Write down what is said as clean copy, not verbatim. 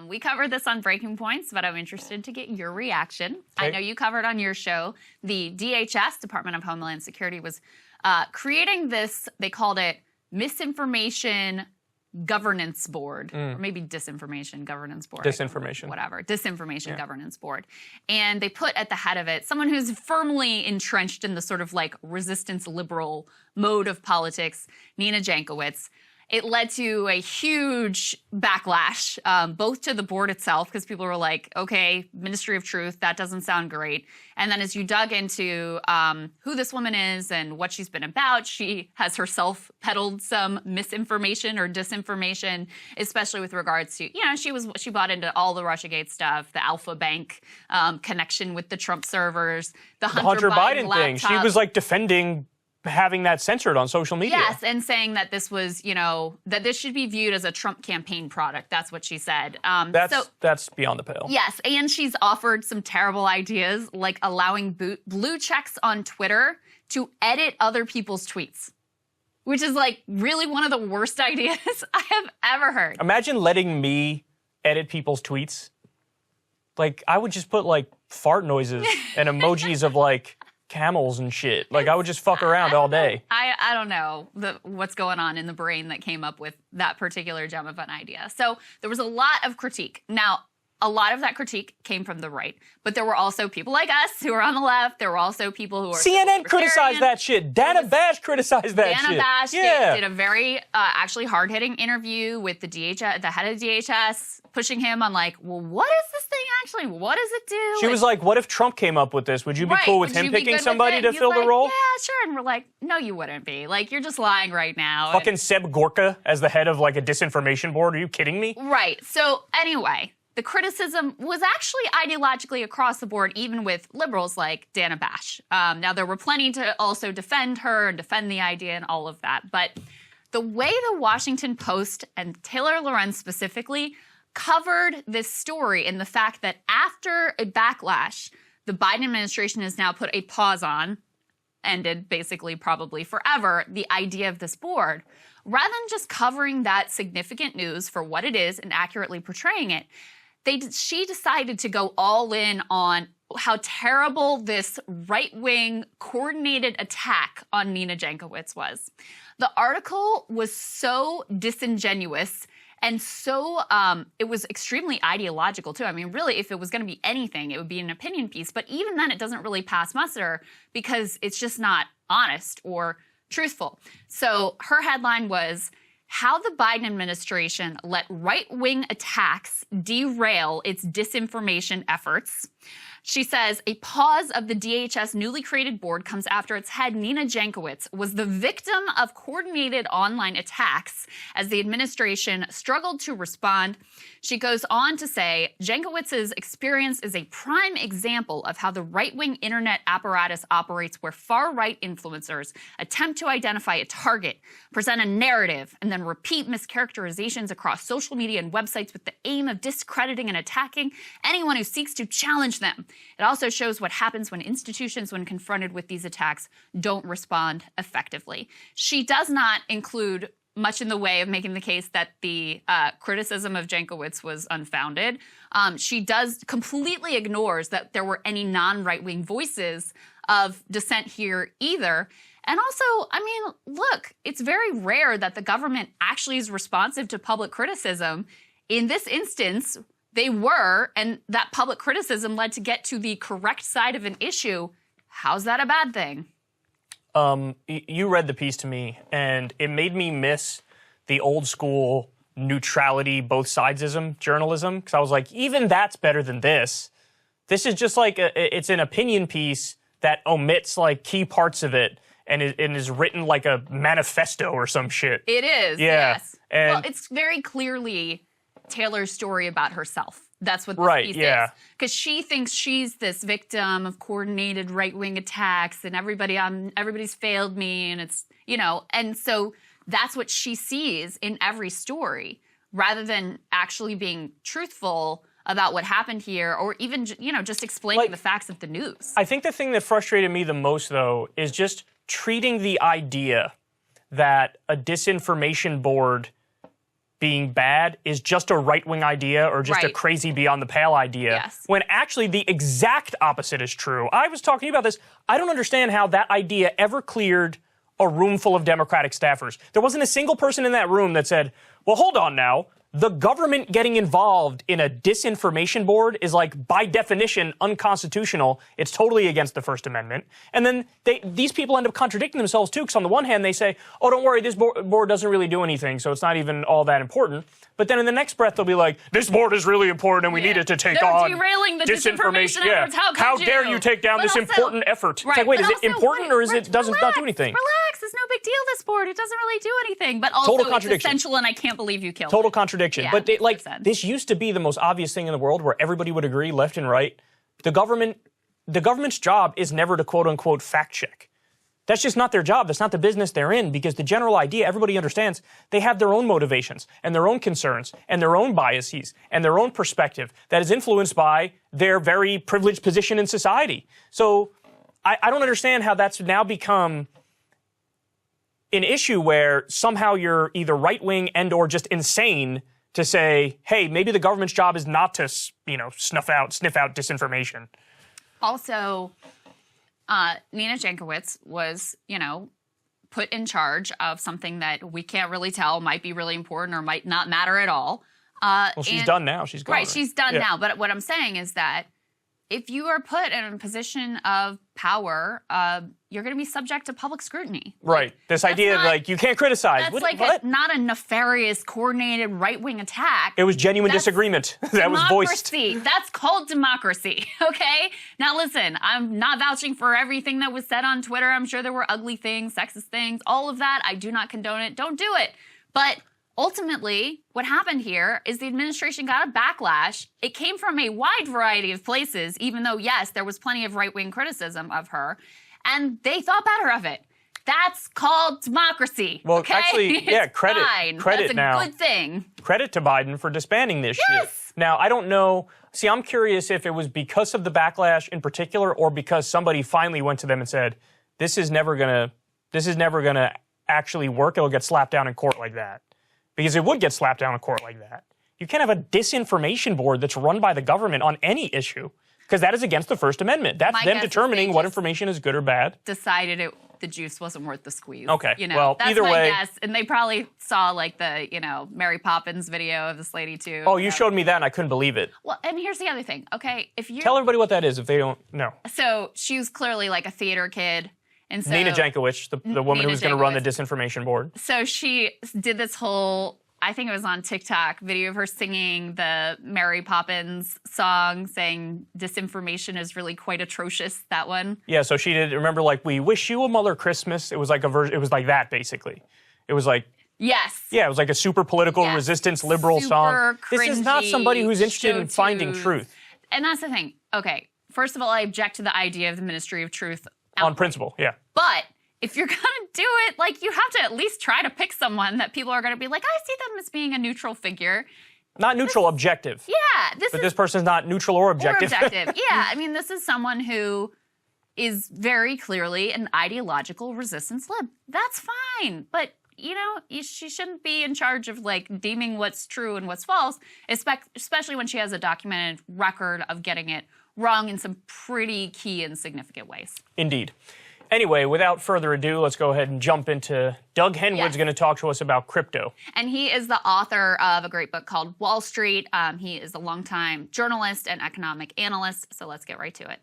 We covered this on Breaking Points, but I'm interested to get your reaction. Okay. I know you covered on your show. The DHS, Department of Homeland Security, was creating this, they called it Misinformation Governance Board, or maybe Disinformation Governance Board. Disinformation. Whatever. Disinformation Governance Board. And they put at the head of it someone who's firmly entrenched in the sort of like resistance liberal mode of politics, Nina Jankowicz. It led to a huge backlash, both to the board itself, because people were like, okay, Ministry of Truth, that doesn't sound great. And then as you dug into who this woman is and what she's been about, she has herself peddled some misinformation or disinformation, especially with regards to, she bought into all the Russiagate stuff, the Alpha Bank connection with the Trump servers, the Hunter Biden thing. She was like defending having that censored on social media. Yes, and saying that this was, that this should be viewed as a Trump campaign product. That's what she said. That's beyond the pale. Yes, and she's offered some terrible ideas, like allowing blue checks on Twitter to edit other people's tweets, which is like really one of the worst ideas I have ever heard. Imagine letting me edit people's tweets. Like, I would just put like fart noises and emojis of like camels and shit. Like, I would just fuck around all day. I don't know what's going on in the brain that came up with that particular gem of an idea. So there was a lot of critique. Now, a lot of that critique came from the right, but there were also people like us who are on the left. There were also people who are CNN criticized that shit. Dana Bash criticized that shit. Dana Bash did a very actually hard-hitting interview with the head of DHS, pushing him on like, well, what is this thing actually? What does it do? She was like, what if Trump came up with this? Would you be cool with him picking somebody to fill the role? Yeah, sure. And we're like, no, you wouldn't be. Like, you're just lying right now. Fucking Seb Gorka as the head of like a disinformation board. Are you kidding me? Right. So anyway, the criticism was actually ideologically across the board, even with liberals like Dana Bash. Now, there were plenty to also defend her and defend the idea and all of that. But the way the Washington Post and Taylor Lorenz specifically covered this story in the fact that after a backlash, the Biden administration has now put a pause on, ended basically probably forever, the idea of this board. Rather than just covering that significant news for what it is and accurately portraying it, she decided to go all in on how terrible this right-wing coordinated attack on Nina Jankowicz was. The article was so disingenuous and so it was extremely ideological, too. I mean, really, if it was going to be anything, it would be an opinion piece. But even then, it doesn't really pass muster because it's just not honest or truthful. So her headline was, how the Biden administration let right-wing attacks derail its disinformation efforts. She says, a pause of the DHS newly created board comes after its head, Nina Jankowicz, was the victim of coordinated online attacks as the administration struggled to respond. She goes on to say, Jankowicz's experience is a prime example of how the right-wing internet apparatus operates, where far-right influencers attempt to identify a target, present a narrative, and then repeat mischaracterizations across social media and websites with the aim of discrediting and attacking anyone who seeks to challenge them. It also shows what happens when institutions, when confronted with these attacks, don't respond effectively. She does not include much in the way of making the case that the criticism of Jankowicz was unfounded. She completely ignores that there were any non-right-wing voices of dissent here either. And also, I mean, look, it's very rare that the government actually is responsive to public criticism. In this instance, they were, and that public criticism led to get to the correct side of an issue. How's that a bad thing? You read the piece to me, and it made me miss the old school neutrality, both sidesism journalism, because I was like, even that's better than this. This is just like, it's an opinion piece that omits like key parts of it and is written like a manifesto or some shit. It is, yeah. Yes. And well, it's very clearly Taylor's story about herself. That's what this piece is. Because she thinks she's this victim of coordinated right-wing attacks and everybody's failed me, and it's, and so that's what she sees in every story, rather than actually being truthful about what happened here, or even, just explaining the facts of the news. I think the thing that frustrated me the most, though, is just treating the idea that a disinformation board being bad is just a right-wing idea or just a Right. crazy beyond the pale idea, Yes. when actually the exact opposite is true. I was talking about this. I don't understand how that idea ever cleared a room full of Democratic staffers. There wasn't a single person in that room that said, well, hold on now. The government getting involved in a disinformation board is, like, by definition, unconstitutional. It's totally against the First Amendment. And then these people end up contradicting themselves, too, because on the one hand, they say, oh, don't worry, this board doesn't really do anything, so it's not even all that important. But then in the next breath, they'll be like, this board is really important, and we need it to take They're on derailing the disinformation Yeah. efforts. How could How you? dare you take down But this also- important effort? Right, It's like, wait, but is it also, important or is it doesn't not do relax, anything? Relax, it's no big deal, this board. It doesn't really do anything. But also, Total it's contradiction. essential, and I can't believe you killed Total it. contradiction. Yeah, But like 100%. this used to be the most obvious thing in the world where everybody would agree left and right. The government's job is never to quote unquote fact check. That's just not their job. That's not the business they're in, because the general idea, everybody understands, they have their own motivations and their own concerns and their own biases and their own perspective that is influenced by their very privileged position in society. So I don't understand how that's now become an issue where somehow you're either right-wing and or just insane to say, hey, maybe the government's job is not to, sniff out disinformation. Also, Nina Jankowicz was, put in charge of something that we can't really tell might be really important or might not matter at all. Well, she's done now. She's gone. Right, she's done Yeah. now. But what I'm saying is that if you are put in a position of power, you're going to be subject to public scrutiny. Right. This idea not- like you can't criticize. That's What? not a nefarious, coordinated right-wing attack. It was genuine That's disagreement that was voiced. Democracy. That's called democracy, okay? Now listen, I'm not vouching for everything that was said on Twitter. I'm sure there were ugly things, sexist things, all of that. I do not condone it. Don't do it. But ultimately, what happened here is the administration got a backlash. It came from a wide variety of places, even though, yes, there was plenty of right-wing criticism of her, and they thought better of it. That's called democracy. Well, okay? actually, yeah, It's credit fine. Credit now. That's a good thing. Credit to Biden for disbanding this Yes. shit. Now, I don't know. See, I'm curious if it was because of the backlash in particular or because somebody finally went to them and said, this is never gonna actually work. It'll get slapped down in court like that. Because it would get slapped down in court like that. You can't have a disinformation board that's run by the government on any issue, because that is against the First Amendment. That's My them guess is determining they what just information is good or bad. Decided the juice wasn't worth the squeeze. Okay, well, that's either my way- guess. And they probably saw like the, Mary Poppins video of this lady too. Oh, you showed me that and I couldn't believe it. Well, and here's the other thing. Okay, if you Tell everybody what that is if they don't know. so she was clearly like a theater kid, and so Nina Jankowicz, the woman Nina who's going to run the Jankowicz. disinformation board. So she did this whole, I think it was on TikTok, video of her singing the Mary Poppins song, saying disinformation is really quite atrocious. That one. Yeah, so she did. Remember, like, we wish you a Mother Christmas. It was like a version. It was like that basically. It was like. Yes. Yeah, it was like a super political Yes. resistance liberal Super song. This is not cringy somebody who's interested in show finding tunes. truth And that's the thing. Okay, first of all, I object to the idea of the Ministry of Truth on principle. Yeah. But if you're going to do it, like, you have to at least try to pick someone that people are going to be like, I see them as being a neutral figure. Not neutral, objective. Yeah, But this person's not neutral or objective. Or objective. Yeah, I mean, this is someone who is very clearly an ideological resistance lib. That's fine. But, she shouldn't be in charge of, like, deeming what's true and what's false, especially when she has a documented record of getting it wrong in some pretty key and significant ways. Indeed. Anyway, without further ado, let's go ahead and jump into Doug Henwood's Yes. going to talk to us about crypto. And he is the author of a great book called Wall Street. He is a longtime journalist and economic analyst. So let's get right to it.